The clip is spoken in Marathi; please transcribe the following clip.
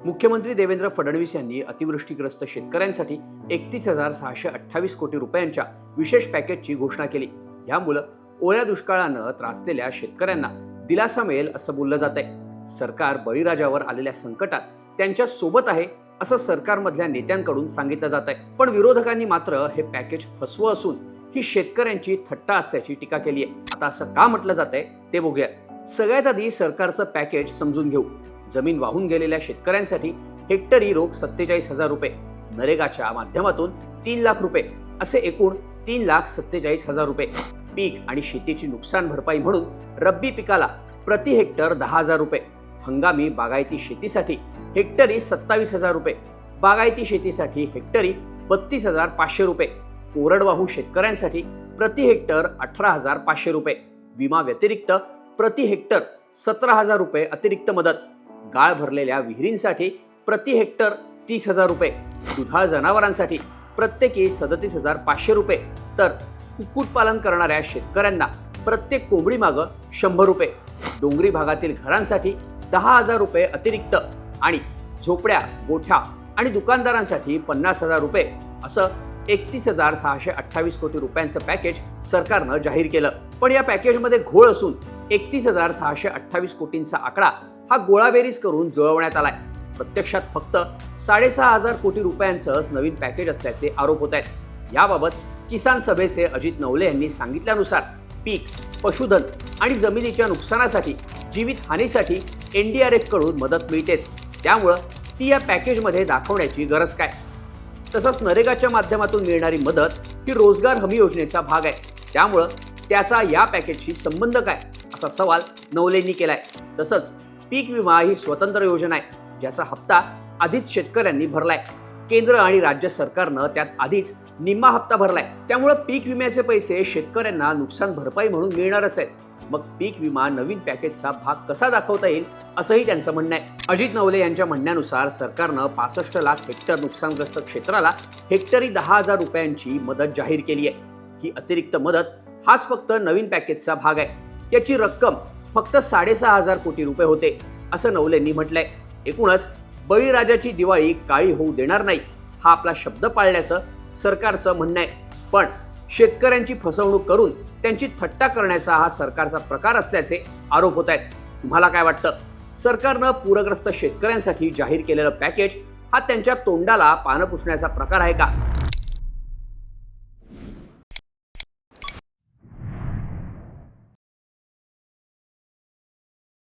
मुख्यमंत्री देवेंद्र फडणवीस यांनी अतिवृष्टीग्रस्त शेतकऱ्यांसाठी 31,628 कोटी रुपयांच्या विशेष पॅकेजची घोषणा केली। यामुळे ओल्या दुष्काळानं त्रासलेल्या शेतकऱ्यांना दिलासा मिळेल असं बोललं जात आहे। सरकार बळीराजावर आलेल्या संकटात त्यांच्या सोबत आहे असं सरकारमधल्या नेत्यांकडून सांगितलं जात आहे। पण विरोधकांनी मात्र हे पॅकेज फसवं असून ही शेतकऱ्यांची थट्टा असल्याची टीका केली आहे। आता असं का म्हटलं जात आहे ते बघूया। सगळ्यात आधी सरकारचं पॅकेज समजून घेऊ। जमीन वाहून गेलेल्या शेतकऱ्यांसाठी हेक्टरी रोख 47,000 रुपये, नरेगाच्या माध्यमातून 3 लाख रुपये असे एकूण 3,47,000 रुपये, पीक आणि शेतीची नुकसान भरपाई म्हणून रब्बी पिकाला प्रति हेक्टर 10,000 रुपये, हंगामी बागायती शेतीसाठी हेक्टरी 27,000 रुपये, बागायती शेतीसाठी हेक्टरी 32,500 रुपये, कोरडवाहू शेतकऱ्यांसाठी प्रति हेक्टर 18,500 रुपये, विमा व्यतिरिक्त प्रति हेक्टर 17,000 रुपये अतिरिक्त मदत, गाळ भरलेल्या विहिरींसाठी प्रति हेक्टर 30,000 रुपये, दुधाळ जनावरांसाठी प्रत्येकी 37,500 रुपये, तर कुक्कुटपालन करणाऱ्या शेतकऱ्यांना प्रत्येक कोंबडी मागं 100 रुपये, डोंगरी भागातील घरांसाठी 10,000 रुपये अतिरिक्त आणि झोपड्या, गोठ्या आणि दुकानदारांसाठी 50,000 रुपये असं 31,628 कोटी रुपयांचं पॅकेज सरकारनं जाहीर केलं। पण या पॅकेजमध्ये घोळ असून 31,628 कोटींचा आकडा हा गोळाबेरीज करून जुळवण्यात आलाय। प्रत्यक्षात फक्त 6,500 कोटी रुपयांचंच नवीन पॅकेज असल्याचे आरोप होत आहेत। याबाबत किसान सभेचे अजित नवले यांनी सांगितल्यानुसार पीक, पशुधन आणि जमिनीच्या नुकसानासाठी, जीवित हानीसाठी NDRF कडून मदत मिळतेच, त्यामुळं ती या पॅकेजमध्ये दाखवण्याची गरज काय? तसंच नरेगाच्या माध्यमातून मिळणारी मदत ही रोजगार हमी योजनेचा भाग आहे, त्यामुळं त्याचा या पॅकेजशी संबंध काय असा सवाल नवलेंनी केलाय। तसंच पीक विमा ही स्वतंत्र योजना आहे ज्याचा हप्ता आधीच शेतकऱ्यांनी भरलाय। केंद्र आणि राज्य सरकारनं त्यात आधीच निम्मा हप्ता भरलाय, त्यामुळे पीक विम्याचे पैसे शेतकऱ्यांना नुकसान भरपाई म्हणून मिळणारच आहेत। मग पीक विमा नवीन पॅकेजचा भाग कसा दाखवता येईल असंही त्यांचं म्हणणं आहे। अजित नवले यांच्या म्हणण्यानुसार सरकारनं 65 लाख हेक्टर नुकसानग्रस्त क्षेत्राला हेक्टरी 10,000 रुपयांची मदत जाहीर केली आहे। ही अतिरिक्त मदत हाच फक्त नवीन पॅकेजचा भाग आहे। याची रक्कम फक्त 6,500 कोटी रुपये होते असं नवलेंनी म्हटलंय। एकूणच बळीराजाची दिवाळी काळी होऊ देणार नाही हा आपला शब्द पाळल्याचं सरकारचं म्हणणं आहे। पण शेतकऱ्यांची फसवणूक करून त्यांची थट्टा करण्याचा हा सरकारचा प्रकार असल्याचे आरोप होत आहेत। तुम्हाला काय वाटतं? सरकारनं पूरग्रस्त शेतकऱ्यांसाठी जाहीर केलेलं पॅकेज हा त्यांच्या तोंडाला पानं पुसण्याचा प्रकार आहे का?